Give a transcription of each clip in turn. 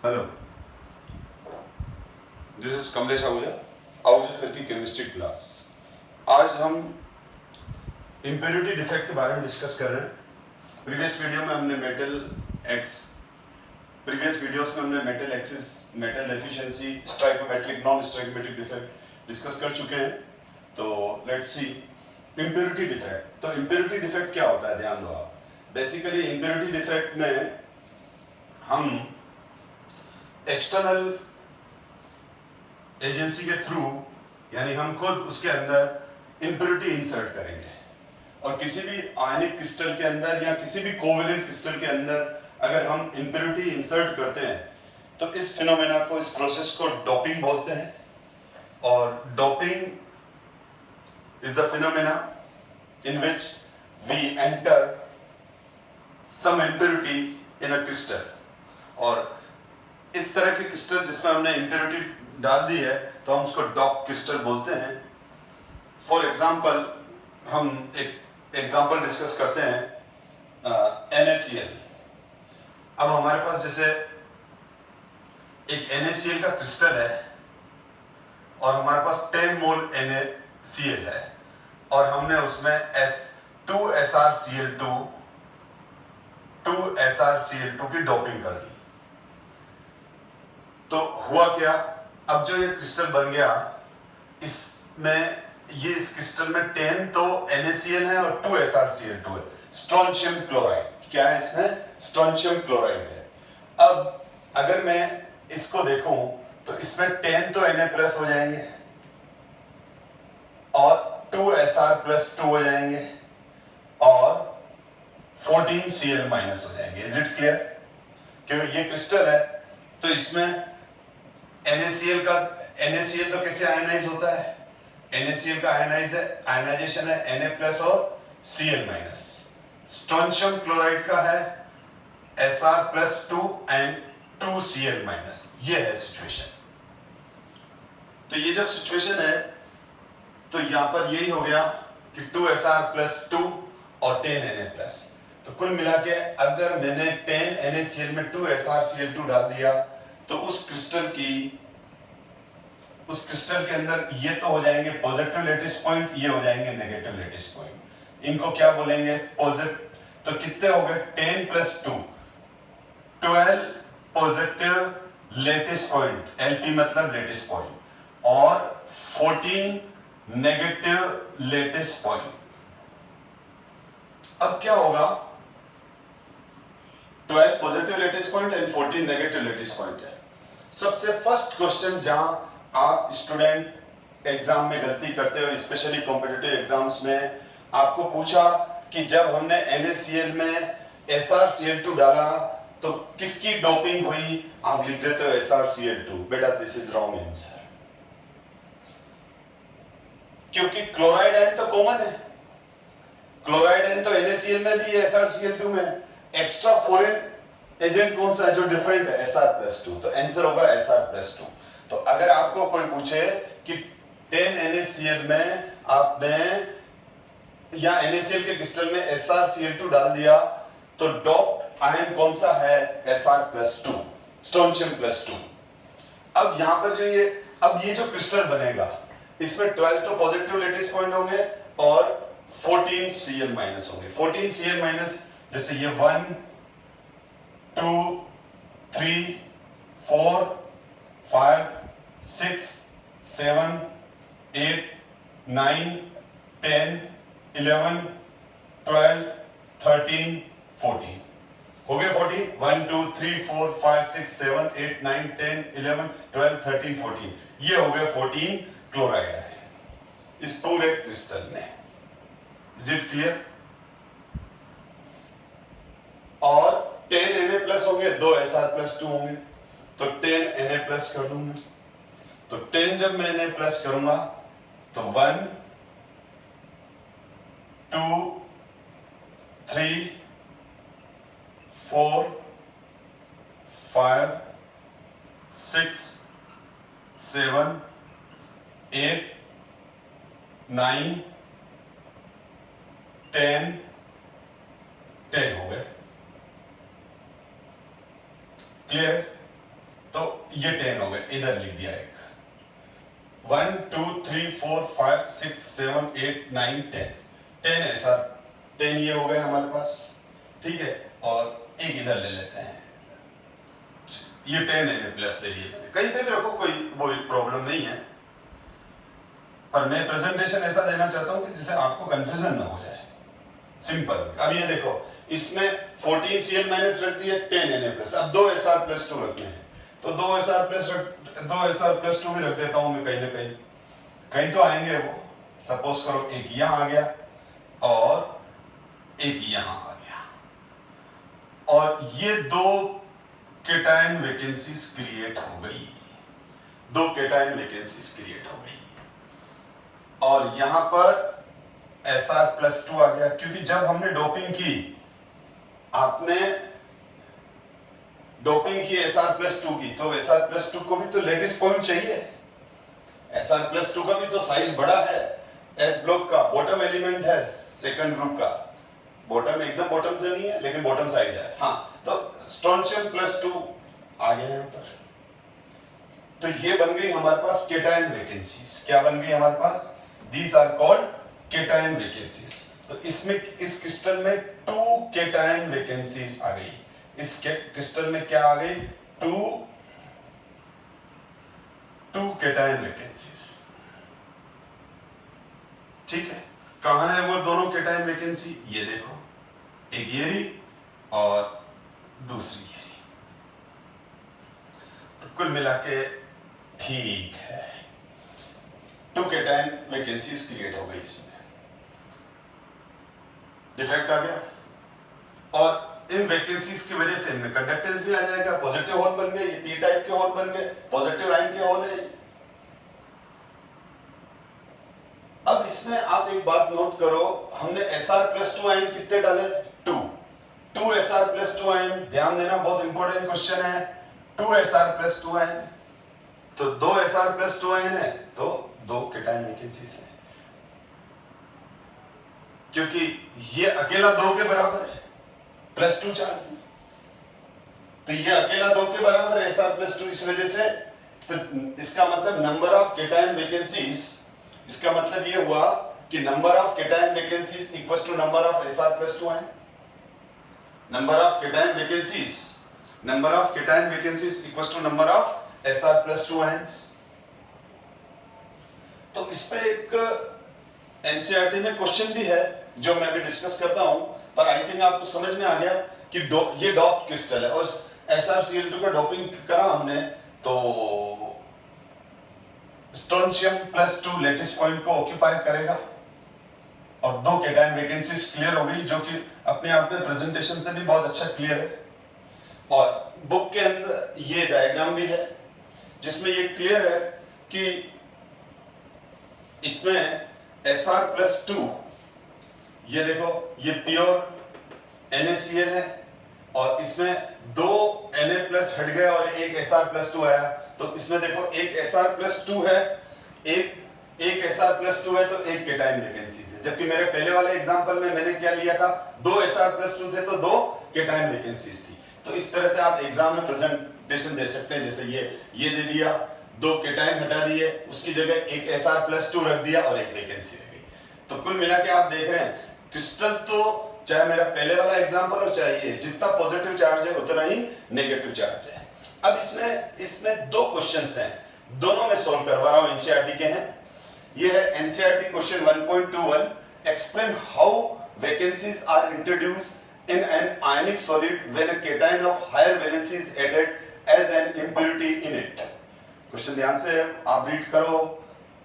Hello, this is Kamlesh Ahuja sir की chemistry class. आज हम इम्प्योरिटी डिफेक्ट के बारे में डिस्कस कर रहे हैं। प्रीवियस वीडियोस में हमने metal axis, metal efficiency, stoichiometric, non stoichiometric defect discuss कर चुके हैं। तो लेट्स सी इम्प्योरिटी डिफेक्ट। तो इम्प्योरिटी डिफेक्ट क्या होता है, ध्यान दो आप। बेसिकली इम्प्योरिटी डिफेक्ट में हम एक्सटर्नल एजेंसी के थ्रू, यानी हम खुद उसके अंदर इम्प्योरिटी इंसर्ट करेंगे, और किसी भी आयनिक क्रिस्टल के अंदर या किसी भी कोवेलेंट क्रिस्टल के अंदर अगर हम इम्प्योरिटी इंसर्ट करते हैं तो इस फिनोमेना को, इस प्रोसेस को डोपिंग बोलते हैं। और doping is the phenomena in which we enter some impurity in a crystal. और इस तरह के क्रिस्टल जिसमें हमने इम्प्योरिटी डाल दी है तो हम उसको डॉप क्रिस्टल बोलते हैं। फॉर एग्जाम्पल हम एक एग्जाम्पल डिस्कस करते हैं NaCl। अब हमारे पास जैसे एक NaCl का क्रिस्टल है और हमारे पास 10 मोल NaCl है, और हमने उसमें 2SrCl2 की डोपिंग कर दी। तो हुआ क्या, अब जो ये क्रिस्टल बन गया, इसमें इस क्रिस्टल में 10 तो NaCl है और 2SrCl2 है, स्ट्रोंशियम क्लोराइड। क्या है इसमें? स्ट्रोंशियम क्लोराइड है। अब अगर मैं इसको देखूं तो इसमें 10 तो Na प्लस हो जाएंगे और 2Sr प्लस 2 हो जाएंगे और 14Cl माइनस हो जाएंगे। Is it clear? क्योंकि ये क्रिस्टल है तो इसमें NaCl तो कैसे आयनाइज होता है? NaCl का आयनाइजेशन है Na प्लस और Cl माइनस। स्ट्रोंशियम क्लोराइड का है Sr plus 2 and 2Cl minus. ये है सिचुएशन। तो ये जब सिचुएशन है तो यहां पर यही हो गया कि 2Sr प्लस 2 और 10 Na प्लस। तो कुल मिला के अगर मैंने 10 NaCl में 2SrCl2 डाल दिया तो उस क्रिस्टल के अंदर ये तो हो जाएंगे पॉजिटिव लेटिस पॉइंट, ये हो जाएंगे नेगेटिव लेटिस पॉइंट। इनको क्या बोलेंगे? पॉजिटिव। तो कितने हो गए? 10 plus 2, 12 positive lattice point, LP मतलब लेटिस पॉइंट, और 14 नेगेटिव लेटिस पॉइंट। अब क्या होगा? 12 positive lattice point and 14 negative lattice point है। सबसे फर्स्ट क्वेश्चन जहां आप स्टूडेंट एग्जाम में गलती करते हो, स्पेशली कॉम्पिटिटिव एग्जाम्स में, आपको पूछा कि जब हमने NaCl में SrCl2 डाला तो किसकी डोपिंग हुई? आप लिख देते हो SrCl2। बेटा दिस इज रॉन्ग आंसर, क्योंकि क्लोराइड आयन तो कॉमन है। क्लोराइड आयन तो NaCl में भी है, SrCl2 में। एक्स्ट्रा फॉरेन एजेंट कौन सा है जो डिफरेंट है? Sr+2। तो आंसर होगा Sr+2। तो अगर आपको कोई पूछे कि 10 NaCl में आपने या NaCl के क्रिस्टल में SrCl2 डाल दिया तो डॉप्ड आयन कौन सा है? Sr+2, strontium plus 2। अब यहां पर अब ये जो क्रिस्टल बनेगा इसमें 12 तो पॉजिटिव लेटिस पॉइंट होंगे और 14 Cl माइनस होंगे। 14 Cl माइनस, जैसे ये 1 2 3 4 5 6 7 8 9 10 11 12 13 14 हो गए 14। 1 2 3 4 5 6 7 8 9 10 11 12 13 14। ये हो गए 14 क्लोराइड है इस पूरे क्रिस्टल में। Is it clear? और 10 Na प्लस होंगे, 2 Sr+2 होंगे, तो 10 Na प्लस कर दूंगा। तो 10 जब मैं Na प्लस करूंगा तो 1 2 3 4 5 6 7 8 9 10 10 हो गए। क्लियर है? तो ये 10 हो गए, इधर लिख दिया एक 1 2 3 4 5 6 7 8 9 10 10 है सर, 10 ये हो गए हमारे पास, ठीक है। और एक इधर ले लेते हैं, ये 10 है प्लस ले लिए मैंने, कहीं पे भी रखो कोई वो प्रॉब्लम नहीं है, पर मैं प्रेजेंटेशन ऐसा देना चाहता हूं कि जिससे आपको कंफ्यूजन ना हो जाए, सिंपल। अब ये देखो, इसमें 14 Cl माइनस रख दिया, 10 Na प्लस, अब 2 Sr प्लस 2 रखने हैं, तो 2 Sr प्लस 2 भी रख देता हूं मैं, कहीं ना कहीं कहीं तो आएंगे वो। सपोज करो एक यहां आ गया और एक यहां आ गया, और ये दो केटायन वैकेंसीज क्रिएट हो गई, दो केटायन वैकेंसीज क्रिएट हो गई, और यहां पर Sr प्लस 2 आ गया, क्योंकि जब हमने डोपिंग की, आपने डोपिंग की Sr प्लस 2 की, तो Sr प्लस 2 को भी तो लेटिस पॉइंट चाहिए, Sr प्लस 2 का भी तो साइज बड़ा है, S ब्लॉक का बॉटम एलिमेंट है सेकंड ग्रुप का, बॉटम एकदम बॉटम तो नहीं है लेकिन बॉटम साइड है, हाँ, तो स्ट्रोंशियम प्लस 2 आ गया यहां पर। तो ये बन गई हमारे पास केटायन वैकेंसीज, क्या बन गई हमारे पास, these are called cation vacancies. तो इसमें इस क्रिस्टल में 2 केटायन वैकेंसीज आ गई, इस क्रिस्टल में क्या आ गई, 2 केटायन वैकेंसीज, ठीक है। कहां है वो दोनों केटायन वैकेंसी, ये देखो, एक ये रही और दूसरी ये रही, तो कुल मिला के ठीक है, 2 केटायन वैकेंसीज क्रिएट हो गई, इसमें डिफेक्ट आ गया, और इन वैकेंसीज की वजह से इनमें कंडक्टेंस भी आ जाएगा, पॉजिटिव होल बन गए, ये पी टाइप के होल बन गए, पॉजिटिव आयन के होल है। अब इसमें आप एक बात नोट करो, हमने Sr प्लस 2 आयन कितने डाले, 2 Sr प्लस 2 आयन, ध्यान देना बहुत इंपॉर्टेंट क्वेश्चन है, 2 Sr प्लस 2 आयन, तो 2 Sr प्लस 2 आयन है, तो 2 केटायन वैकेंसीज है, क्योंकि ये अकेला 2 के बराबर है, प्लस 2 चार्ज, तो ये अकेला 2 के बराबर है Sr प्लस 2, इस वजह से, तो इसका मतलब नंबर ऑफ केटायन वैकेंसीज, इसका मतलब ये हुआ कि number of cation vacancies equals to number of Sr plus 2 ion, number of cation vacancies equals to number of Sr plus 2 ions. तो इस पे एक एनसीईआरटी में क्वेश्चन भी है जो मैं भी डिस्कस करता हूं, पर आई थिंक आपको समझ में आ गया कि ये डॉप क्रिस्टल है, और SrCl2 का डोपिंग करा हमने, तो स्ट्रोंशियम प्लस 2 लेटिस पॉइंट को ऑक्यूपाई करेगा, और 2 केटायन वैकेंसीज क्लियर हो गई, जो कि अपने आप में प्रेजेंटेशन से भी बहुत अच्छा क्लियर है। और बुक के अंदर ये डायग्राम भी है जिसमें ये क्लियर है कि इसमें Sr प्लस 2, ये देखो, ये प्योर NaCl है, और इसमें 2 Na प्लस हट गए और एक Sr प्लस 2 आया, तो इसमें देखो एक Sr प्लस 2 है, एक Sr प्लस 2 है, तो एक केटायन वैकेंसीज है, जबकि मेरे पहले वाले एग्जांपल में मैंने क्या लिया था, 2 Sr प्लस 2 थे तो 2 केटायन वैकेंसीज थी। तो इस तरह से आप एग्जाम में प्रेजेंटेशन दे सकते हैं, जैसे ये दे दिया, 2 केटायन हटा दिए, उसकी जगह एक Sr प्लस 2 रख दिया और एक वैकेंसी रह गई। तो कुल मिला के आप देख रहे हैं, क्रिस्टल तो चाहे मेरा पहले वाला एग्जांपल हो, चाहे ये, जितना पॉजिटिव चार्ज है उतना ही नेगेटिव चार्ज है। अब इसमें 2 क्वेश्चंस हैं, दोनों में सॉल्व करवा रहा हूं, एनसीईआरटी के हैं। ये है NCERT question 1.21, explain how vacancies are introduced in an ionic solid when a cation of higher valency is added as an impurity in it. Question ध्यान से आप रीड करो,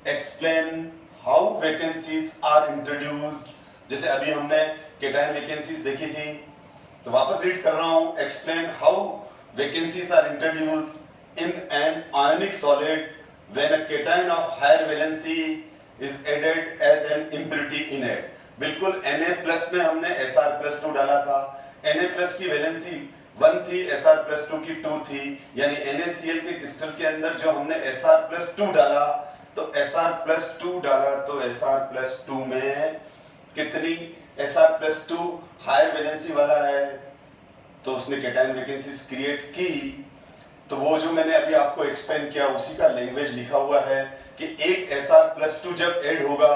explain how vacancies are introduced, जैसे अभी हमने cation vacancies देखी थी, तो वापस रीड कर रहा हूं, explain how vacancies are introduced in an ionic solid when a cation of higher valency is added as an impurity in it. बिल्कुल Na प्लस में हमने Sr प्लस 2 डाला था, Na प्लस की वैलेंसी 1 थी, Sr प्लस 2 की 2 थी, यानी NaCl के क्रिस्टल के अंदर जो हमने Sr प्लस 2 डाला, तो Sr प्लस 2 डाला, तो Sr प्लस 2 में कितनी, Sr प्लस 2 हायर वैलेंसी वाला है, तो उसने केटायन वैकेंसीज क्रिएट की, तो वो जो मैंने अभी आपको एक्सप्लेन किया उसी का लैंग्वेज लिखा हुआ है कि एक Sr+2 जब ऐड होगा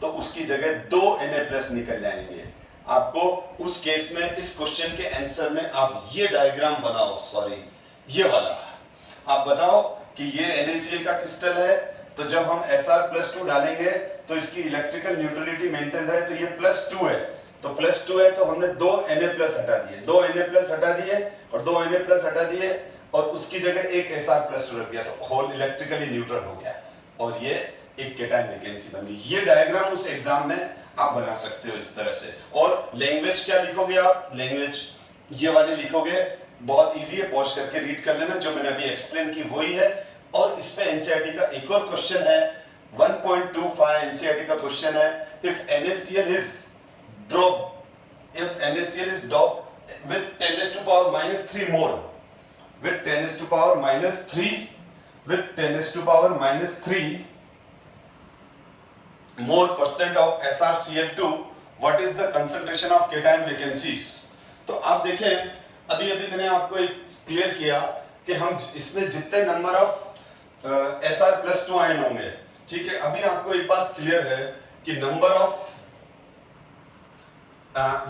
तो उसकी जगह 2 Na+ निकल जाएंगे। आपको उस केस में इस क्वेश्चन के आंसर में आप ये डायग्राम बनाओ, सॉरी ये वाला आप बताओ कि ये NaCl का क्रिस्टल है, तो जब हम Sr+2 डालेंगे तो इसकी इलेक्ट्रिकल न्यूट्रलिटी मेंटेन रहे, तो ये +2 है, तो +2 है तो हमने 2 Na+ हटा दिए, 2 Na+ हटा दिए और 2 Na+ हटा दिए और उसकी जगह एक Sr+2 रख दिया, तो होल इलेक्ट्रिकली न्यूट्रल हो गया और ये एक केटायन वैकेंसी बन गई। ये डायग्राम उस एग्जाम में आप बना सकते हो इस तरह से। और लैंग्वेज क्या लिखोगे आप? लैंग्वेज ये वाले लिखोगे, बहुत इजी है, पॉज करके रीड कर लेना, जो मैंने अभी एक्सप्लेन की वही है। और इस पे एनसीईआरटी का एक और क्वेश्चन है 1.25 एनसीईआरटी का क्वेश्चन है, if NaCl is dropped with 10⁻³ more, with 10⁻³ more percent of SrCl2, what is the concentration of cation vacancies? तो आप देखें, अभी मैंने आपको एक क्लियर किया कि हम इसमें जितने नंबर ऑफ Sr+2 आयन होंगे, ठीक है। अभी आपको एक बात क्लियर है कि number of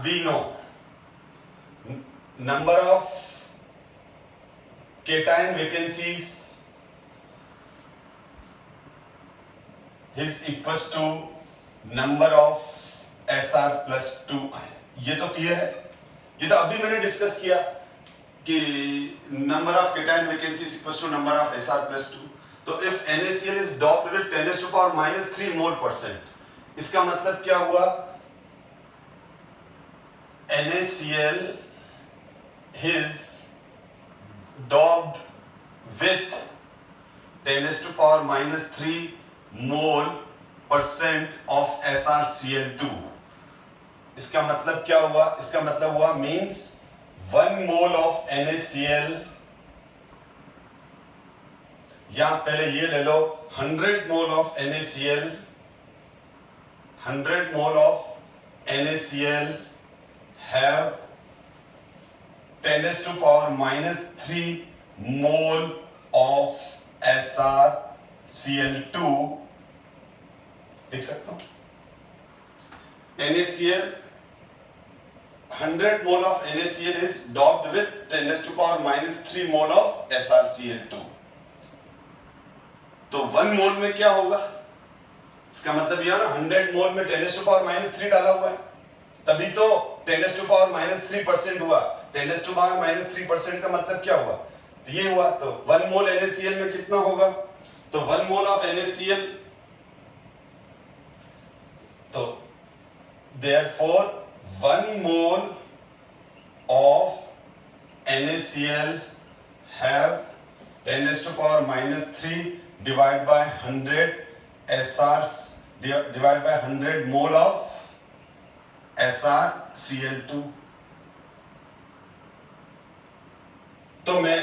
we know number of cation vacancies is equals to number of Sr+2 ion. ये तो क्लियर है, ये तो अभी मैंने डिस्कस किया कि number of cation vacancy is equals to number of Sr+2। तो if NaCl is doped with 10⁻³ mole %, इसका मतलब क्या हुआ? NaCl is doped with 10⁻³ mole % of SrCl2। इसका मतलब क्या हुआ? इसका मतलब हुआ मींस 1 मोल ऑफ NaCl, या पहले ये ले लो 100 mole of NaCl, 100 mole of NaCl have 10⁻³ mole of SrCl2। लिख सकता हूं NaCl, 100 mole of NaCl is doped with 10⁻³ mole of SrCl2। तो 1 मोल में क्या होगा? इसका मतलब यह ना 100 मोल में 10⁻³ डाला हुआ है, तभी तो 10⁻³ हुआ। 10⁻³ का मतलब क्या हुआ? तो ये हुआ, तो 1 मोल NaCl में कितना होगा? तो 1 मोल ऑफ NaCl, तो therefore 1 mole of NaCl have 10⁻³ divided by 100 SRs divided by 100 mole of SrCl2। तो मैं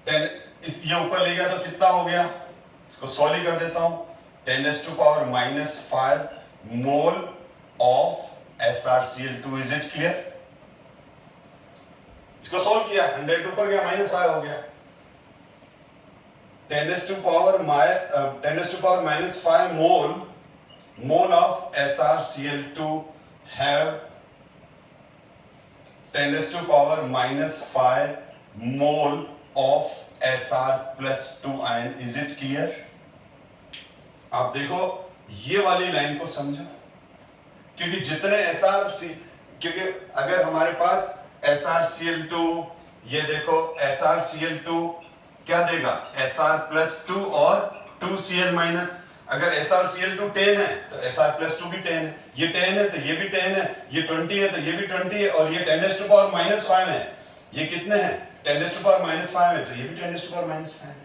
ये ऊपर ले गया तो कितना हो गया? इसको सॉल्व ही कर देता हूं। 10⁻⁵ mole of SrCl2। Is it clear? इसको सॉल्व किया, 100 ऊपर गया, -5 हो गया। 10⁻⁵ mole of SrCl2 have 10⁻⁵ mole of Sr+2 ion. Is it clear? आप देखो ये वाली लाइन को समझो, क्योंकि जितने क्योंकि अगर हमारे पास SrCl2, ये देखो SrCl2 क्या देगा? Sr+2 और 2Cl-। अगर SrCl2 10 है तो Sr+2 भी 10 है, ये 10 है तो ये भी 10 है, ये 20 है तो ये भी 20 है, और ये 10⁻⁵ है, ये कितने हैं? 10⁻⁵ है तो ये भी 10⁻⁵ है।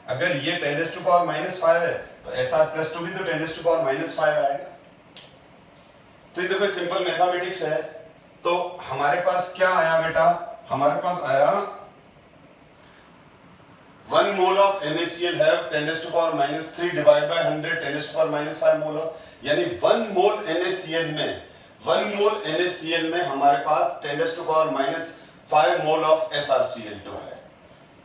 अगर ये 10⁻⁵ है तो Sr+2 भी तो 10⁻⁵ आएगा। तो ये देखो सिंपल मैथमेटिक्स है। तो हमारे पास क्या आया बेटा? हमारे पास आया 1 mole of NaCl have 10⁻³ divided by 100 10⁻⁵ mole of, यानी 1 मोल NaCl में हमारे पास 10⁻⁵ मोल ऑफ SrCl2 है।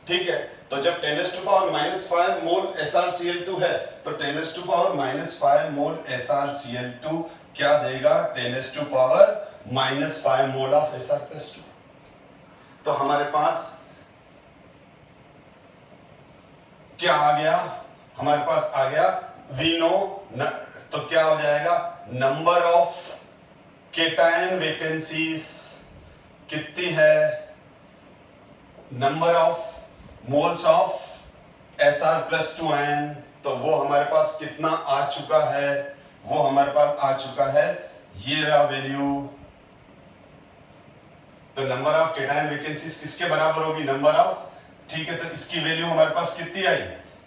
ठीक है, तो तो जब 10⁻⁻5 मोल SrCl2 है तो 10⁻⁻5 मोल SrCl2 क्या देगा? 10⁻⁻5 मोल ऑफ Sr+2। तो हमारे पास क्या आ गया? हमारे पास आ गया वी नो, तो क्या हो जाएगा? नंबर ऑफ केटायन वैकेंसीज कितनी है? Number of moles of Sr+2 ion, तो वो हमारे पास कितना आ चुका है? वो हमारे पास आ चुका है ये रहा वैल्यू। तो नंबर ऑफ केटायन वैकेंसीज किसके बराबर होगी? नंबर ऑफ, ठीक है, तो इसकी वैल्यू हमारे पास कितनी आई?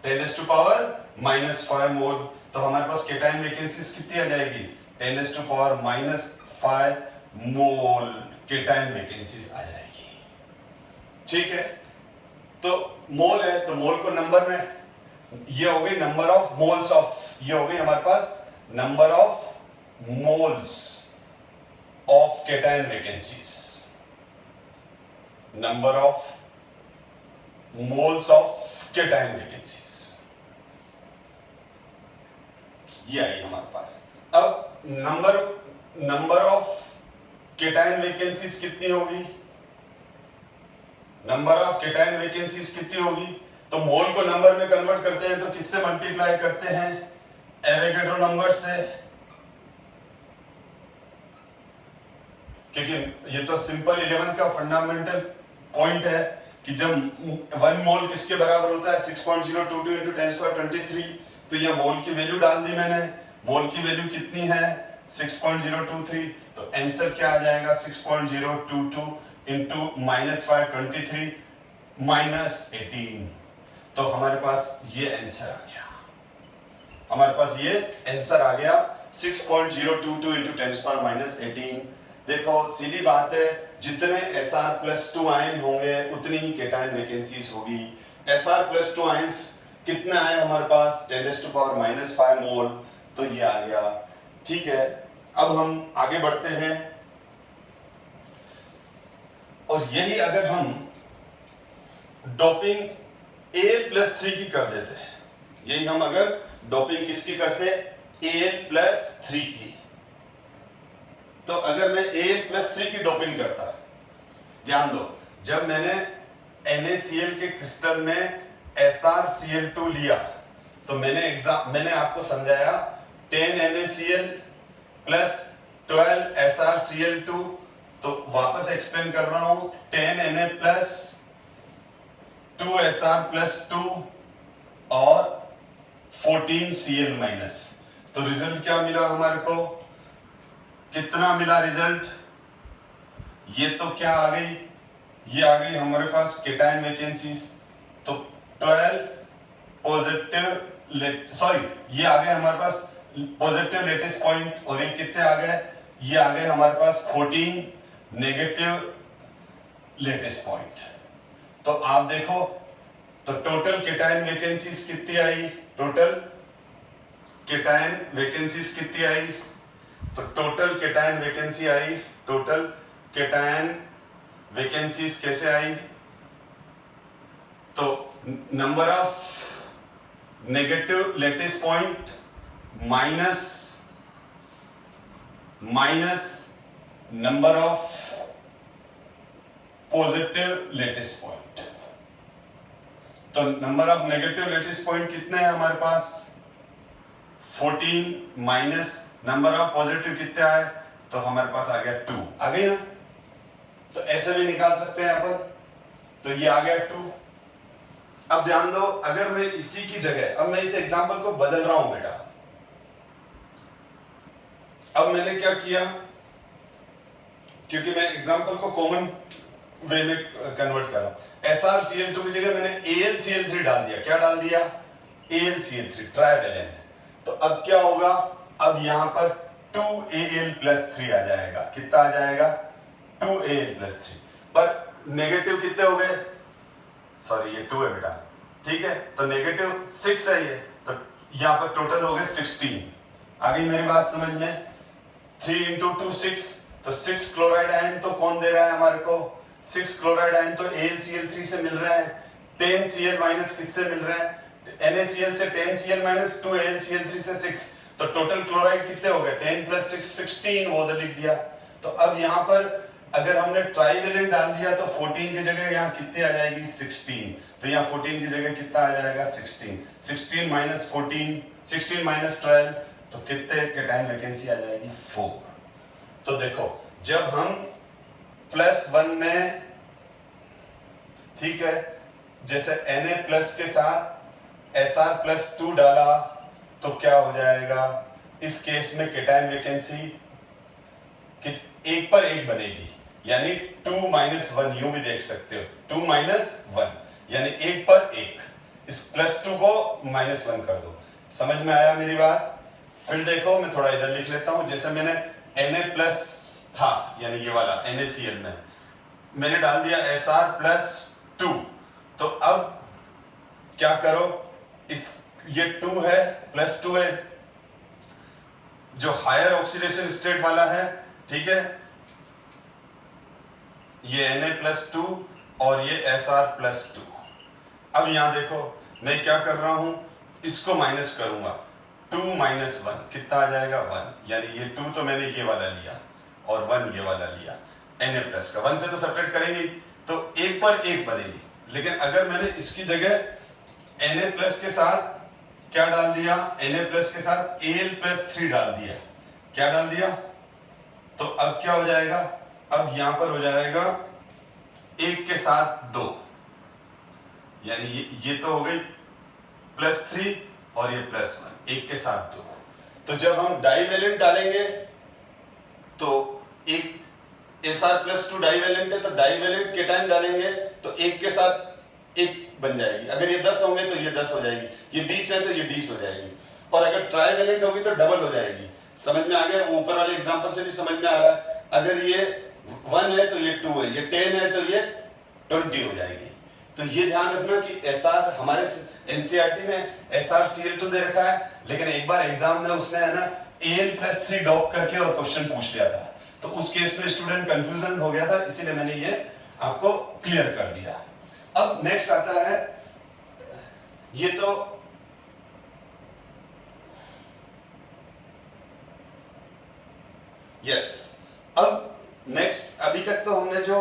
10⁻⁻5 मोल। तो हमारे पास केटायन वैकेंसीज कितनी आ जाएगी? 10⁻⁻5 मोल केटायन वैकेंसीज आ जाएगी। ठीक है, तो मोल है तो मोल को नंबर में, ये हो गई नंबर ऑफ मोल्स ऑफ, ये हो गई हमारे पास number of moles of cation vacancies, number of moles of cation vacancies, ये आई हमारे पास। अब नंबर ऑफ केटायन वैकेंसीज कितनी होगी? नंबर ऑफ केटायन वैकेंसीज कितनी होगी? तो मोल को नंबर में कन्वर्ट करते हैं तो किससे मल्टीप्लाई करते हैं? एवोगैड्रो नंबर से, क्योंकि ये तो सिंपल 11 का फंडामेंटल पॉइंट है कि जब 1 मोल किसके बराबर होता है? 6.022 × 10⁻23। तो ये मोल की वैल्यू डाल दी मैंने। मोल की वैल्यू कितनी है? 6.023। तो आंसर क्या आ जाएगा? 6.022 × -523 -18। तो हमारे पास ये आंसर आ गया, हमारे पास ये आंसर आ गया 6.022 × 10⁻18। देखो सीधी बात है, जितने Sr+2 आयन होंगे उतनी ही केटायन वैकेंसीज होगी। Sr+2 आयन्स कितना है हमारे पास? 10⁻⁻5 मोल। तो ये आ गया। ठीक है, अब हम आगे बढ़ते हैं और यही अगर हम डोपिंग Al+3 की कर देते हैं, यही हम अगर डोपिंग किसकी करते? Al+3 की। तो अगर मैं Al+3 की डोपिंग करता, ध्यान दो, जब मैंने NaCl के क्रिस्टल में SrCl2 लिया तो मैंने आपको समझाया 10 NaCl प्लस 12 SrCl2। तो वापस एक्सप्लेन कर रहा हूं, 10 Na प्लस 2 Sr+2 और 14 Cl माइनस। तो रिजल्ट क्या मिला हमारे को? कितना मिला रिजल्ट? ये तो क्या आ गई? ये आ गई हमारे पास केटायन वैकेंसीज। तो 12 पॉजिटिव, सॉरी, ये आ गए हमारे पास पॉजिटिव लेटेस्ट पॉइंट, और ये कितने आ गए? ये आ गए हमारे पास 14 नेगेटिव लेटेस्ट पॉइंट। तो आप देखो, तो टोटल केटायन वैकेंसीज कितनी आई? टोटल केटायन वैकेंसीज कितनी आई? तो टोटल केटायन वैकेंसी आई, टोटल केटायन वैकेंसीज कैसे आई? तो number of negative latest point minus number of positive latest point. तो number of negative latest point कितने हैं हमारे पास? 14 माइनस नंबर ऑफ पॉजिटिव कितने आए? तो हमारे पास आ गया 2। आ गई ना? तो ऐसे भी निकाल सकते हैं अपन। तो ये आ गया 2। अब ध्यान दो, अगर मैं इसी की जगह, अब मैं इस एग्जांपल को बदल रहा हूं बेटा। अब मैंने क्या किया, क्योंकि मैं एग्जांपल को कॉमन वे में कन्वर्ट कर रहा हूं। SrCl2 की जगह मैंने AlCl3 डाल दिया। क्या डाल दिया? AlCl3 trivalent. तो अब क्या होगा? अब यहां पर 2Al+3 आ जाएगा। कितना आ जाएगा? 2Al+3। पर नेगेटिव कितने हो गए? सॉरी, ये 2 है बेटा, ठीक है, तो नेगेटिव 6 है ये, तो यहां पर टोटल हो गए 16। आ गई मेरी बात समझ में? 3 × 2 6, तो 6 क्लोराइड आयन तो कौन दे रहा है हमारे को? 6 क्लोराइड आयन तो AlCl3 से मिल रहा है। 10Cl माइनस किससे मिल रहे हैं? NaCl से 10Cl माइनस 2AlCl3 से 6, तो टोटल क्लोराइड कितने हो गए? 10 प्लस 6 16, वो उधर लिख दिया। तो अब यहाँ पर अगर हमने ट्राइवेलेंट डाल दिया तो 14 की जगह यहाँ कितने आ जाएगी? 16। तो यहाँ 14 की जगह कितना आ जाएगा? 16। 16 माइनस 14, 16 माइनस 12, तो कितने कैटायन वैकेंसी आ जाएगी? 4। तो देखो जब हम +1 में, ठीक है, जैसे Na प्लस के साथ Sr+2 डाला तो क्या हो जाएगा? इस केस में कैटायन वैकेंसी एक पर एक बनेगी, यानी 2 - 1, यूं भी देख सकते हो, 2 - 1 यानी एक पर एक। इस +2 को -1 कर दो। समझ में आया मेरी बात? फिर देखो मैं थोड़ा इधर लिख लेता हूं। जैसे मैंने Na+ था, यानी ये वाला NaCl में मैंने डाल दिया Sr+2, तो अब क्या करो, इस ये 2 है +2 है, जो हायर ऑक्सीडेशन स्टेट वाला है, ठीक है, ये Na+2 और ये Sr+2। अब यहां देखो मैं क्या कर रहा हूं, इसको माइनस करूंगा, 2 - 1 कितना आ जाएगा? 1, यानी ये 2 तो मैंने ये वाला लिया और 1 ये वाला लिया, Na+ का 1 से तो सब्ट्रैक्ट करेंगे तो एक पर एक बनेगी। लेकिन अगर मैंने इसकी जगह Na+ के साथ क्या डाल दिया? Na+ के साथ Al+3 डाल दिया। क्या डाल दिया? तो अब क्या हो जाएगा? अब यहां पर हो जाएगा 1 के साथ 2, यानी ये तो हो गई +3 और ये +1, 1 के साथ 2। तो जब हम डाइवेलेंट डालेंगे तो एक Sr+2 डाइवेलेंट है, तो डाइवेलेंट केटायन डालेंगे तो 1 के साथ 1 बन जाएगी। अगर ये 10 होंगे तो ये 10 हो जाएगी, ये 20 है तो ये 20 हो जाएगी, और अगर ट्राइवेलेंट होगी तो डबल हो जाएगी। समझ में आ गया? ऊपर वाले एग्जांपल से भी समझ में आ रहा है। अगर ये 1 है तो ये 2 है, ये 10 है तो ये 20 हो जाएगी। तो ये ध्यान रखना कि Sr हमारे NCERT में SrCl2 दे रखा है, लेकिन एक बार एग्जाम में उसने है ना Al+3 डॉप करके और क्वेश्चन पूछ लिया था, तो उस केस में स्टूडेंट कंफ्यूजन हो गया था, इसीलिए मैंने ये आपको क्लियर कर दिया। अब नेक्स्ट आता है, ये तो यस अब नेक्स्ट, अभी तक तो हमने जो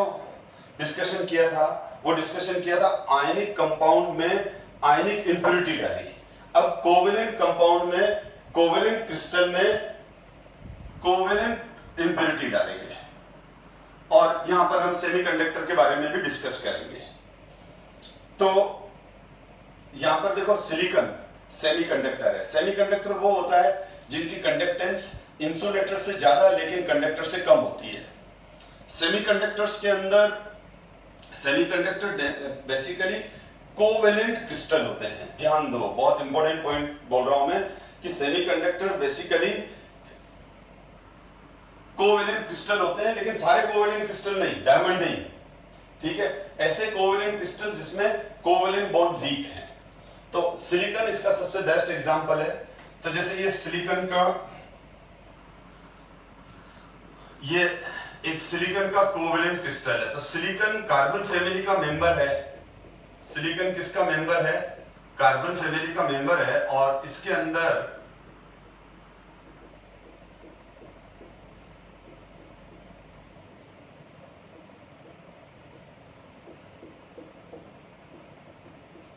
डिस्कशन किया था वो डिस्कशन किया था आयनिक कंपाउंड में आयनिक इंप्योरिटी डाली। अब कोवेलेंट कंपाउंड में, कोवेलेंट क्रिस्टल में कोवेलेंट इंप्योरिटी डालेंगे, और यहां पर हम सेमीकंडक्टर के बारे में भी डिस्कस करेंगे। तो यहां पर देखो सिलिकॉन सेमीकंडक्टर है। सेमीकंडक्टर वो होता है जिनकी कंडक्टेंस इंसुलेटर से ज्यादा लेकिन कंडक्टर से कम होती है। सेमीकंडक्टर्स के अंदर, सेमीकंडक्टर बेसिकली कोवेलेंट क्रिस्टल होते हैं। ध्यान दो, बहुत इंपॉर्टेंट पॉइंट बोल रहा हूं मैं कि सेमीकंडक्टर बेसिकली कोवेलेंट क्रिस्टल होते हैं, लेकिन सारे कोवेलेंट क्रिस्टल नहीं, डायमंड नहीं, ठीक है, ऐसे कोवेलेंट क्रिस्टल जिसमें कोवेलेंट बॉन्ड वीक है। तो सिलिकॉन इसका सबसे बेस्ट एग्जांपल है। तो जैसे ये सिलिकॉन का, ये एक सिलिकॉन का कोवेलेंट क्रिस्टल है। तो सिलिकॉन कार्बन फैमिली का मेंबर है। सिलिकॉन किसका मेंबर है? कार्बन फैमिली का मेंबर है, और इसके अंदर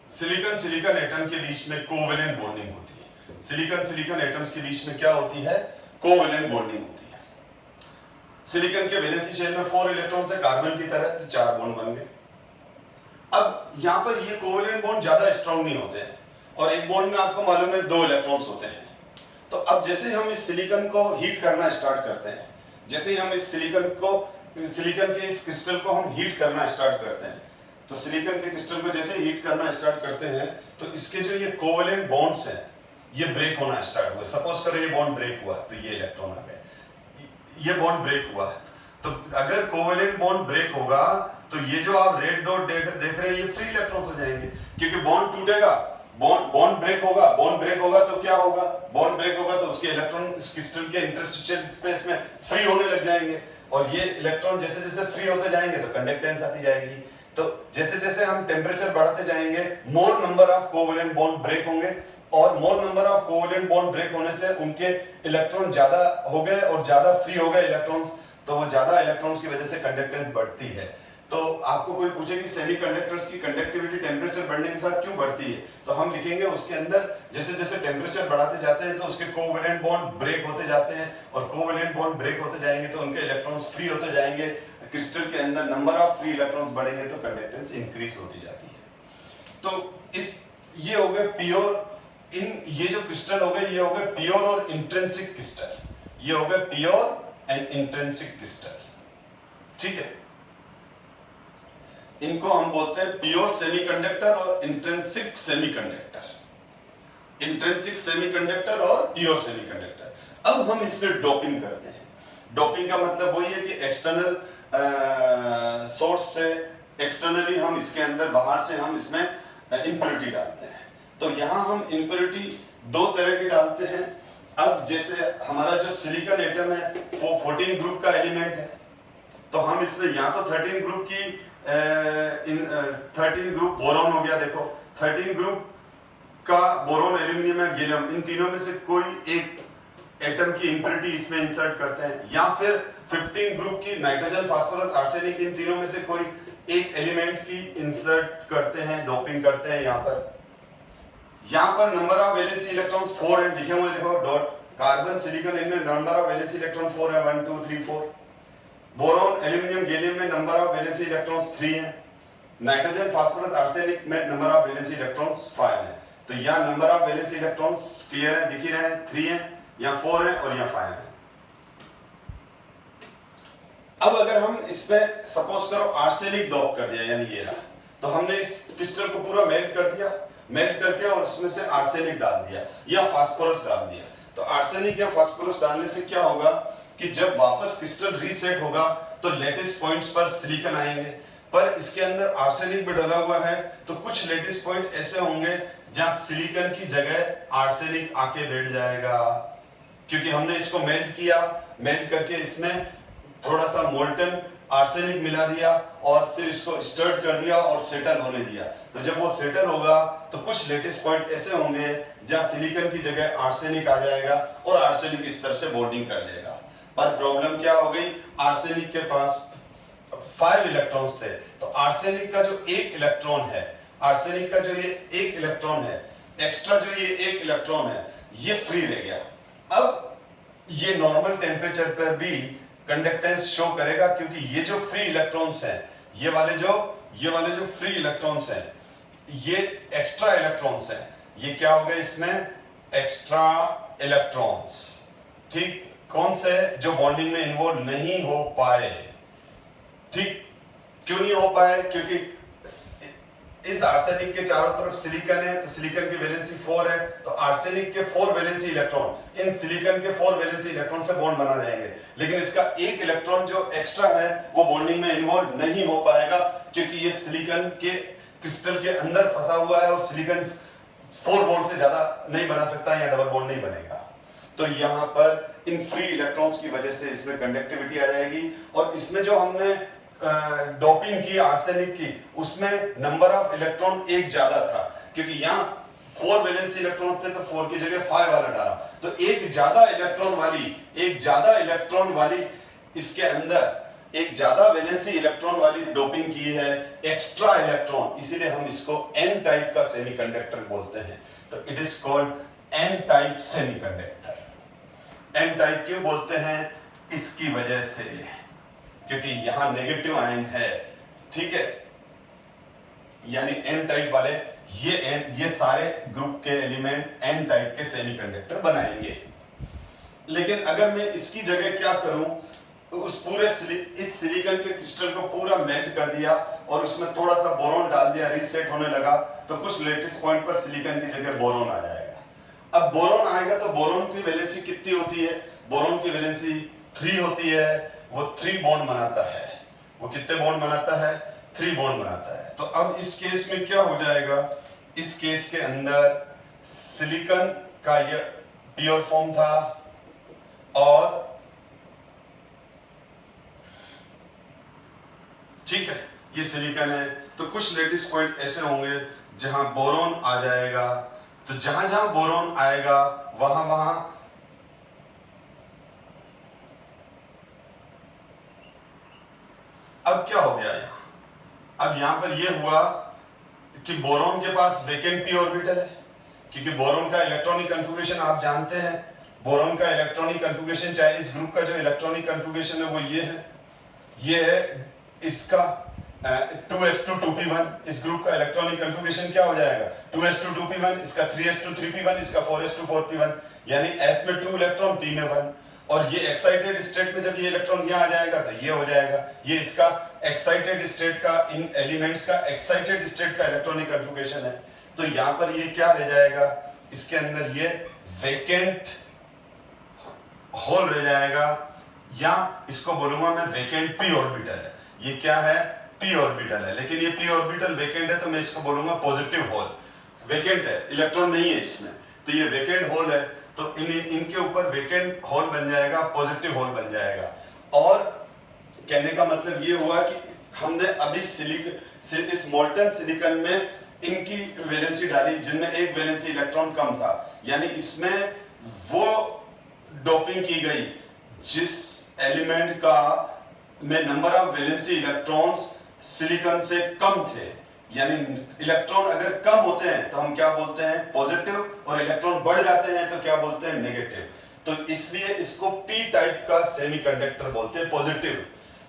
सिलिकॉन सिलिकॉन एटम के बीच में कोवेलेंट बॉन्डिंग होती है। सिलिकॉन सिलिकॉन एटम्स के बीच में क्या होती है? कोवेलेंट बॉन्डिंग होती है। सिलिकॉन के वैलेंसी शेल में 4 इलेक्ट्रॉन्स है कार्बन की तरह, तो 4 बॉन्ड बन गए। अब यहां पर ये कोवेलेंट बॉन्ड ज्यादा स्ट्रांग नहीं होते हैं, और एक बॉन्ड में आपको मालूम है 2 इलेक्ट्रॉन्स होते हैं। तो अब जैसे हम इस सिलिकॉन को हीट करना स्टार्ट करते हैं, जैसे ही हम इस सिलिकॉन के इस क्रिस्टल को हम हीट करना स्टार्ट करते हैं, तो सिलिकॉन के क्रिस्टल को जैसे हीट करना स्टार्ट करते हैं तो इसके जो ये कोवेलेंट बॉन्ड्स हैं ये ब्रेक होना स्टार्ट हुए। सपोज करो ये बॉन्ड ब्रेक हुआ तो ये इलेक्ट्रॉन आ गए, ये बॉन्ड ब्रेक हुआ। तो अगर कोवेलेंट बॉन्ड ब्रेक होगा तो ये जो आप रेड डॉट देख रहे हैं ये फ्री इलेक्ट्रॉन्स हो जाएंगे, क्योंकि बॉन्ड टूटेगा, बॉन्ड ब्रेक होगा। बॉन्ड ब्रेक होगा तो क्या होगा? बॉन्ड ब्रेक होगा तो उसके इलेक्ट्रॉन इस क्रिस्टल के इंटरस्टिशियल स्पेस में फ्री होने लग जाएंगे, और ये इलेक्ट्रॉन जैसे जैसे फ्री होते जाएंगे तो कंडक्टेंस आती जाएगी। तो जैसे जैसे हम टेम्परेचर बढ़ाते जाएंगे more number of covalent bond break होंगे, और more number of covalent bond break होने से उनके इलेक्ट्रॉन ज्यादा हो गए और ज्यादा फ्री हो गए इलेक्ट्रॉन्स, तो वो ज्यादा इलेक्ट्रॉन्स की वजह से कंडक्टेंस बढ़ती है। तो आपको कोई पूछे कि सेमीकंडक्टर्स की कंडक्टिविटी टेम्परेचर बढ़ने के साथ क्यों बढ़ती है, तो हम लिखेंगे उसके अंदर जैसे जैसे टेम्परेचर बढ़ाते जाते हैं तो उसके कोवेलेंट बॉन्ड ब्रेक होते जाते हैं, और कोवेलेंट बॉन्ड ब्रेक होते जाएंगे तो उनके इलेक्ट्रॉन्स फ्री होते जाएंगे, क्रिस्टल के अंदर नंबर ऑफ फ्री इलेक्ट्रॉन्स बढ़ेंगे तो कंडक्टेंस इंक्रीज होती जाती है। तो इस ये हो गए प्योर, ये जो क्रिस्टल हो गए ये हो गए प्योर और इंट्रिंसिक क्रिस्टल, ये हो गए प्योर एंड इंट्रिंसिक क्रिस्टल, ठीक है। इनको हम बोलते हैं प्योर सेमीकंडक्टर और इंट्रिंसिक सेमीकंडक्टर, इंट्रिंसिक सेमीकंडक्टर और प्योर सेमीकंडक्टर। अब हम इसमें डोपिंग करते हैं। डोपिंग का मतलब वही है कि एक्सटर्नल सोर्स से एक्सटर्नली हम इसके अंदर बाहर से हम इसमें इंप्योरिटी डालते हैं। तो यहाँ हम इंप्योरिटी दो तरह की डालते हैं। अब जैसे हमारा जो सिलिकॉन एटम है वो 14 ग्रुप का एलिमेंट है, तो हम इसमें या तो 13 ग्रुप की 13 ग्रुप बोरॉन हो गया, देखो 13 ग्रुप का बोरॉन, एल्यूमिनियम या गैलियम, इन तीनों में से कोई एक एटम की इंप्योरिटी इसमें इंसर्ट करते हैं, या फिर 15 ग्रुप की नाइट्रोजन, फास्फोरस, आर्सेनिक, इन तीनों में से कोई एक एलिमेंट की इंसर्ट करते हैं, डोपिंग करते हैं। यहाँ पर नंबर ऑफ वैलेंसी इलेक्ट्रॉन्स 4 हैं, लिखे हुए देखो डॉट। कार्बन, सिलिकॉन, इनमें नंबर ऑफ वैलेंसी इलेक्ट्रॉन 4 है, 1 2 3 4। बोरॉन, एल्यूमिनियम, गैलियम में नंबर ऑफ वैलेंसी इलेक्ट्रॉन्स 3 हैं। नाइट्रोजन, फास्फोरस, आर्सेनिक में नंबर ऑफ वैलेंसी इलेक्ट्रॉन्स 5 हैं। तो यहाँ number of valency electrons clear है, दिख ही रहे हैं, 3 हैं, यहाँ 4 हैं और यहाँ 5 हैं। अब अगर हम इसमें सपोज करो आर्सेनिक डॉप कर दिया, यानी ये रहा, तो हमने इस क्रिस्टल को पूरा मेल्ट कर दिया, मेल्ट करके और उसमें से आर्सेनिक डाल दिया या फास्फोरस डाल दिया। तो आर्सेनिक या फास्फोरस डालने से क्या होगा कि जब वापस क्रिस्टल रीसेट होगा तो लेटेस्ट पॉइंट्स पर सिलिकॉन आएंगे, पर इसके अंदर आर्सेनिक भी डला हुआ है, तो कुछ लेटेस्ट पॉइंट ऐसे होंगे जहां सिलिकॉन की जगह आर्सेनिक आके बैठ जाएगा, क्योंकि हमने इसको मेल्ट किया, मेल्ट करके इसमें थोड़ा सा मोल्टन आर्सेनिक मिला दिया और फिर इसको स्टर्ड कर दिया और सेटल होने दिया। तो जब वो सेटल होगा तो कुछ लेटेस्ट पॉइंट ऐसे होंगे जहां सिलिकॉन की जगह आर्सेनिक आ जाएगा और आर्सेनिक इस तरह से बॉन्डिंग कर लेगा। पर प्रॉब्लम क्या हो गई, आर्सेनिक के पास 5 इलेक्ट्रॉन्स थे, तो आर्सेनिक का जो एक इलेक्ट्रॉन है, आर्सेनिक का जो ये एक इलेक्ट्रॉन है, एक्स्ट्रा जो ये एक इलेक्ट्रॉन है, ये फ्री रह गया। अब ये नॉर्मल टेम्परेचर पर भी कंडक्टेंस शो करेगा, क्योंकि ये जो फ्री इलेक्ट्रॉन्स हैं, ये वाले जो फ्री इलेक्ट्रॉन्स हैं, ये एक्स्ट्रा इलेक्ट्रॉन्स हैं। ये क्या हो गए इसमें एक्स्ट्रा इलेक्ट्रॉन्स, ठीक, कौन से, जो बॉन्डिंग में इन्वॉल्व नहीं हो पाए। ठीक, क्यों नहीं हो पाए, क्योंकि इस आर्सेनिक के चारों तरफ सिलिकॉन है, तो सिलिकॉन की वैलेंसी 4 है, तो आर्सेनिक के 4 वैलेंसी इलेक्ट्रॉन इन सिलिकॉन के 4 वैलेंसी इलेक्ट्रॉन से बॉन्ड बना जाएंगे, लेकिन इसका एक इलेक्ट्रॉन जो एक्स्ट्रा है वो बॉन्डिंग में इन्वॉल्व नहीं हो पाएगा, क्योंकि ये सिलिकॉन के क्रिस्टल के अंदर फंसा हुआ है और सिलिकॉन 4 बॉन्ड से ज्यादा नहीं बना सकता या डबल बॉन्ड नहीं बनेगा। तो यहाँ पर इन फ्री इलेक्ट्रॉन्स की वजह से इसमें कंडक्टिविटी आ जाएगी, और इसमें जो हमने डोपिंग की आर्सेनिक की, उसमें नंबर ऑफ इलेक्ट्रॉन एक ज्यादा था, क्योंकि यहाँ 4 वैलेंसी इलेक्ट्रॉन्स थे तो 4 की जगह 5 वाला डाला, तो एक ज्यादा इलेक्ट्रॉन वाली इसके अंदर एक ज्यादा वैलेंसी इलेक्ट्रॉन वाली डोपिंग की है, एक्स्ट्रा इलेक्ट्रॉन, इसीलिए हम इसको एन टाइप का सेमीकंडक्टर बोलते हैं। तो it is called N type semiconductor. N type क्यों बोलते हैं, इसकी वजह से, क्योंकि यहां नेगेटिव आयन है, ठीक है, यानी एन टाइप वाले ये सारे ग्रुप के एलिमेंट एन टाइप के सेमीकंडक्टर बनाएंगे। लेकिन अगर मैं इसकी जगह क्या करूं, तो उस पूरे इस सिलिकॉन के क्रिस्टल को पूरा मेल्ट कर दिया और उसमें थोड़ा सा बोरॉन डाल दिया, रीसेट होने लगा, तो कुछ लेटेस्ट पॉइंट पर सिलिकॉन की जगह बोरॉन आ जाएगा। अब बोरॉन आएगा तो बोरॉन की वैलेंसी कितनी होती है, बोरॉन की वैलेंसी 3 होती है, वो 3 बॉन्ड बनाता है। वो कितने बॉन्ड बनाता है, 3 बॉन्ड बनाता है। तो अब इस केस में क्या हो जाएगा, इस केस के अंदर सिलिकॉन का ये प्योर फॉर्म था और ठीक है, ये सिलिकॉन है, तो कुछ लेटिस पॉइंट ऐसे होंगे जहां बोरॉन आ जाएगा, तो जहां जहां बोरॉन आएगा वहां वहां अब क्या हो गया यहां, अब यहां पर यह हुआ कि बोरॉन के पास वेकेंट पी ऑर्बिटल है, क्योंकि बोरॉन का इलेक्ट्रॉनिक कन्फिगरेशन आप जानते हैं, बोरॉन का इलेक्ट्रॉनिक कन्फिगरेशन चाहे इस ग्रुप का जो इलेक्ट्रॉनिक कन्फिगरेशन है वो ये है इसका 2s2 2p1, इस ग्रुप का इलेक्ट्रॉनिक कन्फिगरेशन क्या हो जाएगा 2s2 2p1, इसका 3s2 3p1, इसका 4s2 4p1, यानी s में 2 इलेक्ट्रॉन p में 1, और ये एक्साइटेड स्टेट में जब ये इलेक्ट्रॉन यहाँ आ जाएगा तो ये हो जाएगा, ये इसका एक्साइटेड स्टेट का, इन एलिमेंट्स का एक्साइटेड स्टेट का इलेक्ट्रॉनिक कन्फिगरेशन है। तो यहाँ पर ये क्या रह जाएगा, इसके अंदर ये वेकेंट होल रह जाएगा, या इसको बोलूंगा मैं वेकेंट p ऑर्बिटल है। ये क्या है, p ऑर्बिटल है, लेकिन ये p ऑर्बिटल वेकेंट है तो मैं इसको बोलूंगा पॉजिटिव होल। वेकेंट है, इलेक्ट्रॉन नहीं है इसमें, तो ये वेकेंट होल है, तो इनके ऊपर वेकेंट होल बन जाएगा, पॉजिटिव होल बन जाएगा। और कहने का मतलब ये हुआ कि हमने अभी इस मोल्टन सिलिकॉन में इनकी वैलेंसी डाली जिनमें एक वैलेंसी इलेक्ट्रॉन कम था, यानी इसमें वो डोपिंग की गई जिस एलिमेंट का में number of valency electrons silicon से कम थे, यानी इलेक्ट्रॉन अगर कम होते हैं तो हम क्या बोलते हैं पॉजिटिव, और इलेक्ट्रॉन बढ़ जाते हैं तो क्या बोलते हैं नेगेटिव। तो इसलिए इसको p टाइप का सेमीकंडक्टर बोलते हैं, पॉजिटिव।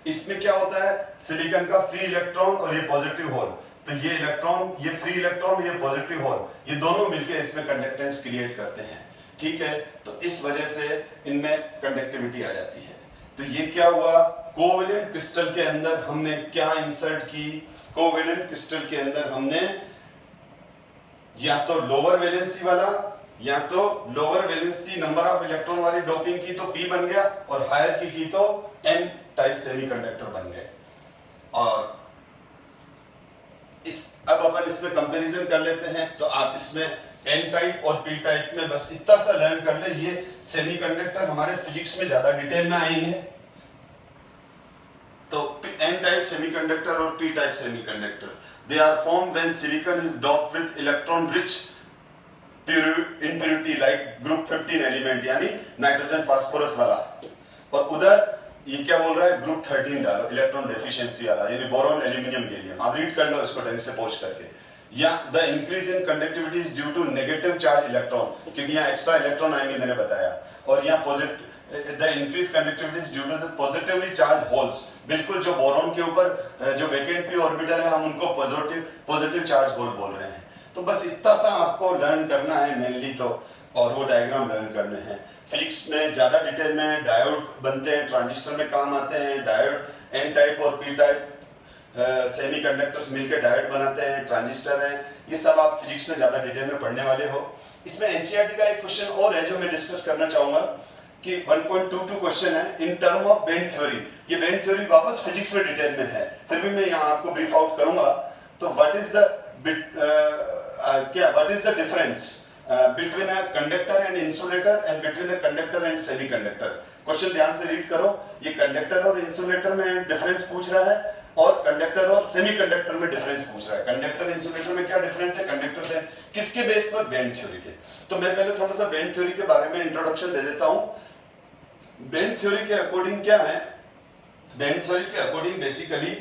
इसमें क्या होता है, सिलिकॉन का फ्री इलेक्ट्रॉन और ये पॉजिटिव होल, तो ये इलेक्ट्रॉन, ये फ्री इलेक्ट्रॉन, ये पॉजिटिव होल, ये दोनों मिलकर इसमें कंडक्टेंस क्रिएट करते हैं, ठीक है। तो इस वजह से इनमें कंडक्टिविटी आ जाती है। तो ये क्या हुआ, कोवेलेंट क्रिस्टल के अंदर हमने क्या इंसर्ट की, कोवेलेंट क्रिस्टल के अंदर हमने या तो लोअर वैलेंसी वाला या तो lower valency number of electron वाली डोपिंग की तो p बन गया, और हायर की तो n टाइप सेमीकंडक्टर बन गए। और अब अपन इसमें कंपैरिजन कर लेते हैं, तो आप इसमें n टाइप और p टाइप में बस इतना सा लर्न कर ले, ये सेमीकंडक्टर हमारे फिजिक्स में ज्यादा डिटेल में आएंगे। तो n टाइप सेमीकंडक्टर और p type semiconductor, they are formed when silicon is doped with electron rich impurity like group 15 element, यानी नाइट्रोजन फास्फोरस वाला, और उधर ये क्या बोल रहा है ग्रुप 13 डालो, इलेक्ट्रॉन डेफिशिएंसी वाला, यानी बोरॉन एल्यूमिनियम गैलियम। आप रीड कर लो इसको ढंग से पोस्ट करके। या the increase in conductivity is due to negative charge electron, क्योंकि यहाँ एक्स्ट्रा इलेक्ट्रॉन आएंगे मैंने बताया, और यहाँ positive the increase conductivity is due to the positively charge holes. बिल्कुल जो बोरॉन के ऊपर जो वेकेंट p ऑर्बिटल है हम उनको पॉजिटिव चार्ज होल बोल रहे हैं। तो बस इतना सा आपको लर्न करना है मेनली, तो और वो डायग्राम लर्न करने हैं। फिजिक्स में ज्यादा डिटेल में डायोड बनते हैं, ट्रांजिस्टर में काम आते हैं, डायोड n टाइप और p टाइप सेमीकंडक्टर्स मिलकर डायोड बनाते हैं, ट्रांजिस्टर हैं, ये सब आप फिजिक्स में ज्यादा डिटेल में पढ़ने वाले हो। इसमें एनसीईआरटी का एक क्वेश्चन और है जो मैं डिस्कस करना चाहूंगा कि 1.22 क्वेश्चन है in term of band theory. ये बैंड थ्योरी वापस फिजिक्स में डिटेल में है, फिर भी मैं यहाँ आपको ब्रीफ आउट करूंगा। तो what is the difference between a conductor and insulator and between a conductor and semiconductor. Question ध्यान से रीड करो, ये कंडक्टर और इंसुलेटर में डिफरेंस पूछ रहा है, और कंडक्टर और सेमीकंडक्टर में डिफरेंस पूछ रहा है। कंडक्टर इंसुलेटर में क्या डिफरेंस है, कंडक्टर से किसके बेस पर, बैंड थ्योरी के। तो मैं पहले थोड़ा सा बैंड थ्योरी के बारे में इंट्रोडक्शन दे देता हूं। बैंड थ्योरी के अकॉर्डिंग क्या है, बैंड थ्योरी के अकॉर्डिंग बेसिकली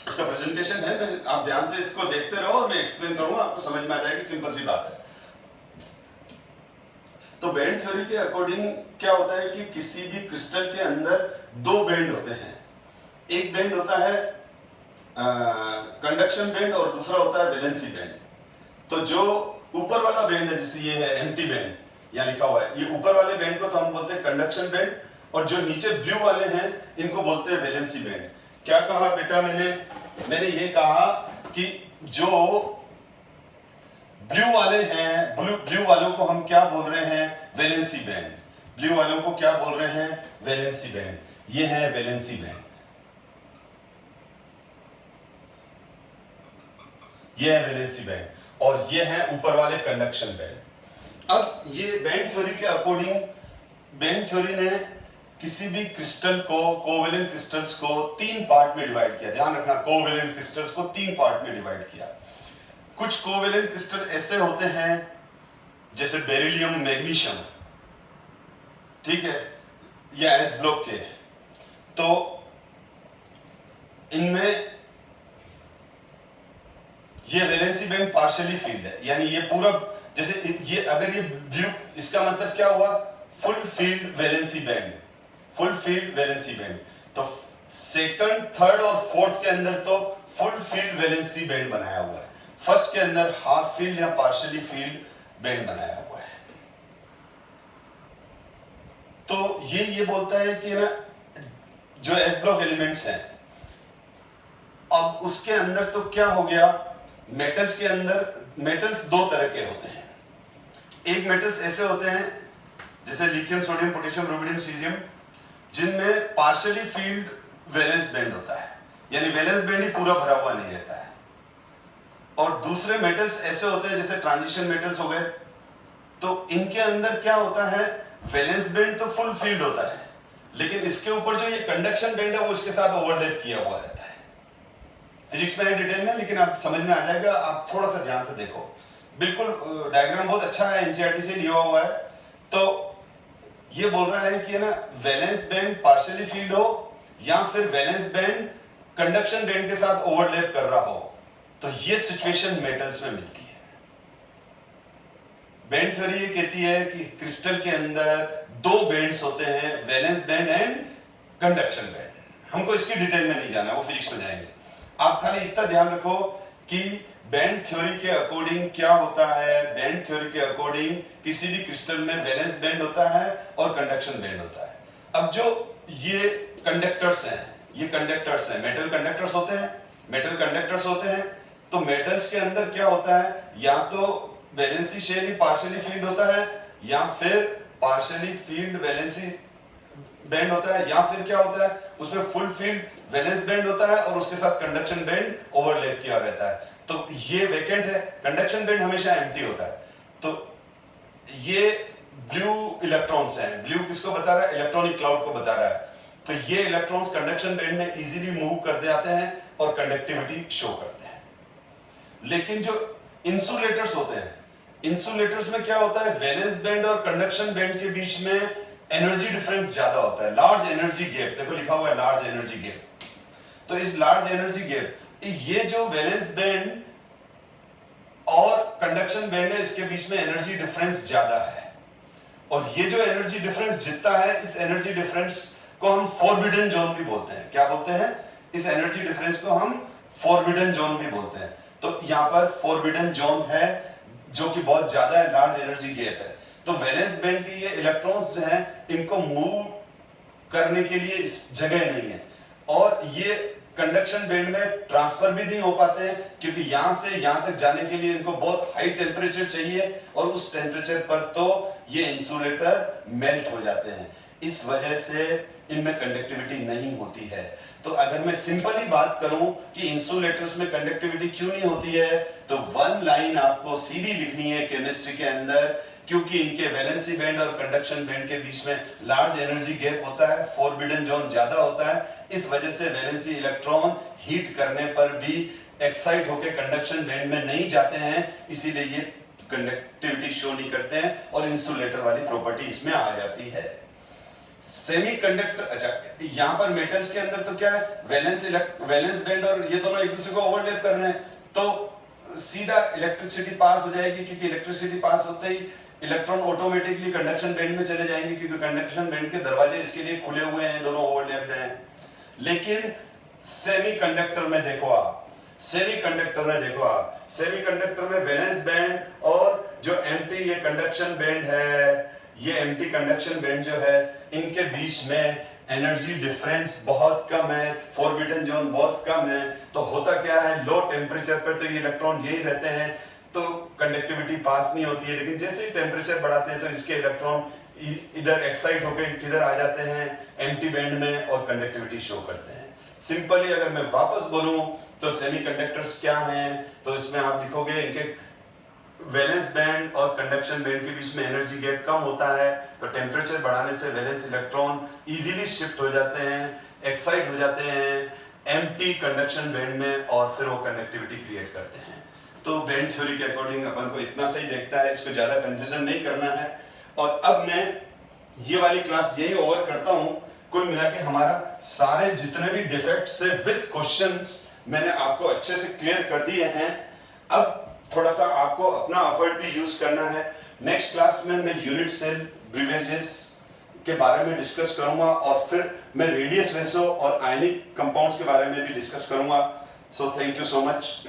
उसका प्रेजेंटेशन है, मैं आप ध्यान से इसको देखते रहो और मैं एक्सप्लेन करूंगा, आपको समझ में आ जाएगी, सिंपल सी बात है। तो बैंड थ्योरी के अकॉर्डिंग क्या होता है कि किसी भी क्रिस्टल के अंदर दो बैंड होते हैं। एक बैंड होता है कंडक्शन बैंड और दूसरा होता है वैलेंसी बैंड। तो जो ऊपर वाला बैंड है जैसे ये है एम्प्टी बैंड, यहाँ लिखा हुआ है, ये ऊपर वाले बैंड को तो हम बोलते हैं कंडक्शन बैंड, और जो नीचे ब्लू वाले हैं इनको बोलते हैं वैलेंसी बैंड। क्या कहा बेटा मैंने ये कहा कि जो ब्लू वाले हैं, ब्लू वालों को हम क्या बोल रहे हैं, वैलेंसी बैंड। ब्लू वालों को क्या बोल रहे हैं, वैलेंसी बैंड। ये है वैलेंसी बैंड, ये है वैलेंसी बैंड, और ये है ऊपर वाले कंडक्शन बैंड। अब ये बैंड थ्योरी के अकॉर्डिंग, बैंड थ्योरी ने किसी भी क्रिस्टल को, कोवेलेंट क्रिस्टल्स को 3 पार्ट में डिवाइड किया। ध्यान रखना, कोवेलेंट क्रिस्टल्स को 3 पार्ट में डिवाइड किया। कुछ कोवेलेंट क्रिस्टल ऐसे होते हैं जैसे बेरिलियम, मैग्नीशियम, ठीक है, या एस ब्लॉक के, तो इनमें ये वैलेंसी बैंड पार्शियली फील्ड है, यानी ये पूरा, जैसे ये अगर ये ब्लू, इसका मतलब क्या हुआ, full field valency band, full field valency band. तो सेकंड, थर्ड और फोर्थ के अंदर तो फुल फील्ड वैलेंसी बैंड बनाया हुआ है, फर्स्ट के अंदर हाफ फील्ड या पार्शियली फील्ड बैंड बनाया हुआ है। तो ये बोलता है कि ना, जो एस ब्लॉक एलिमेंट्स हैं, अब उसके अंदर तो क्या हो गया, मेटल्स के अंदर, मेटल्स 2 तरह के होते हैं। एक मेटल्स ऐसे होते हैं जैसे lithium, sodium, potassium, rubidium, caesium, जिनमें पार्शियली फील्ड वैलेंस बैंड होता है, यानी वैलेंस बैंड ही पूरा भरा हुआ नहीं रहता है। और दूसरे मेटल्स ऐसे होते हैं जैसे ट्रांजिशन मेटल्स हो गए, तो इनके अंदर क्या होता है, वैलेंस बैंड तो फुल फील्ड होता है, लेकिन इसके ऊपर जो ये कंडक्शन बैंड है वो इसके साथ ओवरलैप किया हुआ रहता है। फिजिक्स में डिटेल में, लेकिन आप समझ में आ जाएगा, आप थोड़ा सा ध्यान से देखो। बिल्कुल डायग्राम बहुत अच्छा है, एनसीईआरटी से लिया हुआ है। तो ये बोल रहा है कि ना, वैलेंस बैंड पार्शियली फील्ड हो या फिर वैलेंस बैंड कंडक्शन बैंड के साथ ओवरलैप कर रहा हो, तो ये सिचुएशन मेटल्स में मिलती है। बैंड थ्योरी ये कहती है कि क्रिस्टल के अंदर 2 बैंड्स होते हैं, valence band and conduction band. हमको इसकी डिटेल में नहीं जाना, वो फिजिक्स में जाएंगे। आप खाली इतना ध्यान रखो कि बैंड थ्योरी के अकॉर्डिंग क्या होता है, बैंड थ्योरी के अकॉर्डिंग किसी भी क्रिस्टल में वैलेंस बैंड होता है और कंडक्शन बैंड होता है। अब जो ये कंडक्टर्स हैं, ये कंडक्टर्स हैं, मेटल कंडक्टर्स होते हैं, मेटल कंडक्टर्स होते हैं। तो मेटल्स के अंदर क्या होता है, या तो वैलेंसी शेल ही पार्शियली फील्ड होता है, या फिर पार्शियली फील्ड वैलेंसी बैंड होता है, या फिर क्या होता है, उसमें फुल फील्ड वैलेंस बैंड होता है और उसके साथ कंडक्शन बैंड ओवरलैप किया रहता है। तो ये वैकेंट है, कंडक्शन बैंड हमेशा एम्प्टी होता है। तो ये ब्लू इलेक्ट्रॉन्स हैं, ब्लू किसको बता रहा है, इलेक्ट्रॉनिक क्लाउड को बता रहा है। तो ये इलेक्ट्रॉन्स कंडक्शन बैंड में इजीली मूव कर जाते हैं और कंडक्टिविटी शो करते हैं। लेकिन जो इंसुलेटर्स होते हैं, इंसुलेटर्स में क्या होता है, वैलेंस बैंड और कंडक्शन बैंड के बीच में एनर्जी डिफरेंस ज्यादा होता है, लार्ज एनर्जी गैप, देखो लिखा हुआ है लार्ज एनर्जी गैप। तो इस लार्ज एनर्जी गैप, ये जो वैलेंस बैंड और कंडक्शन बैंड है, इसके बीच में एनर्जी डिफरेंस ज्यादा है। और ये जो एनर्जी डिफरेंस जितना है, इस एनर्जी डिफरेंस को हम फॉरबिडन जोन भी बोलते हैं। क्या बोलते हैं, इस एनर्जी डिफरेंस को हम फॉरबिडन जोन भी बोलते हैं। तो यहां पर फॉरबिडन जोन है जो कि बहुत ज्यादा है, लार्ज एनर्जी गैप है। तो वैलेंस बैंड के ये इलेक्ट्रॉन्स जो हैं, इनको मूव करने के लिए इस जगह नहीं है, और ये कंडक्शन बैंड में ट्रांसफर भी नहीं हो पाते हैं, क्योंकि यहां से यहां तक जाने के लिए इनको बहुत हाई टेम्परेचर चाहिए, और उस टेम्परेचर पर तो ये इंसुलेटर मेल्ट हो जाते हैं। इस वजह से इनमें कंडक्टिविटी नहीं होती है। तो अगर मैं सिंपली बात करूं कि इंसुलेटर्स में कंडक्टिविटी क्यों नहीं होती है, तो 1 लाइन आपको सीधी लिखनी है केमिस्ट्री के अंदर, क्योंकि इनके वैलेंसी बैंड और कंडक्शन बैंड के बीच में लार्ज एनर्जी गैप होता है, फॉरबिडन जोन ज्यादा होता है। इस वजह से वैलेंसी इलेक्ट्रॉन हीट करने पर भी एक्साइट होकर कंडक्शन बैंड में नहीं जाते हैं, इसीलिए ये कंडक्टिविटी शो नहीं करते हैं, और इंसुलेटर वाली प्रॉपर्टी इसमें आ जाती है। सेमीकंडक्टर, अच्छा यहां पर मेटल्स के अंदर तो क्या है, वैलेंस बैंड और ये दोनों एक दूसरे को ओवरलैप कर रहे हैं, तो सीधा इलेक्ट्रिसिटी पास हो जाएगी, क्योंकि इलेक्ट्रिसिटी पास होते ही इलेक्ट्रॉन ऑटोमेटिकली कंडक्शन बैंड में चले जाएंगे, क्योंकि कंडक्शन बैंड के दरवाजे इसके लिए खुले हुए हैं, दोनों ओवरलैप्ड हैं। लेकिन सेमीकंडक्टर में देखो आप, सेमीकंडक्टर में वैलेंस बैंड और जो एम्प्टी ये कंडक्शन बैंड है, ये एम्प्टी कंडक्शन बैंड जो है, इनके बीच में एनर्जी डिफरेंस बहुत कम है, फॉरबिडन जोन बहुत कम है। तो होता क्या है, लो टेम्परेचर पर तो ये इलेक्ट्रॉन यही रहते हैं, तो कंडक्टिविटी पास नहीं होती है। लेकिन जैसे ही टेम्परेचर बढ़ाते हैं तो इसके इलेक्ट्रॉन इधर एक्साइट होकर किधर आ जाते हैं, एम्प्टी बैंड में, और कंडक्टिविटी शो करते हैं। सिंपली अगर मैं वापस बोलूं तो सेमीकंडक्टर्स क्या हैं, तो इसमें आप लिखोगे इनके वैलेंस बैंड और कंडक्शन बैंड के बीच में एनर्जी गैप कम होता है, तो टेम्परेचर बढ़ाने से वैलेंस इलेक्ट्रॉन इजीली शिफ्ट हो जाते हैं, एक्साइट हो जाते हैं एम्प्टी कंडक्शन बैंड में, और फिर वो कंडक्टिविटी क्रिएट करते हैं। तो बैंड थ्योरी के अकॉर्डिंग अपन को इतना सही देखता है, इसको ज़्यादा कन्फ्यूजन नहीं करना है। और अब मैं ये वाली क्लास यही ओवर करता हूँ। कुल मिला के हमारा सारे जितने भी डिफेक्ट्स थे विद क्वेश्चंस मैंने आपको अच्छे से क्लियर कर दिए हैं। अब थोड़ा सा आपको अपना एफर्ट भी यूज करना है। नेक्स्ट क्लास में मैं यूनिट सेल ब्रिवेजेस के बारे में डिस्कस करूंगा, और फिर मैं रेडियस रेशो और आयनिक कंपाउंड्स के बारे में भी डिस्कस करूंगा। So thank you so much.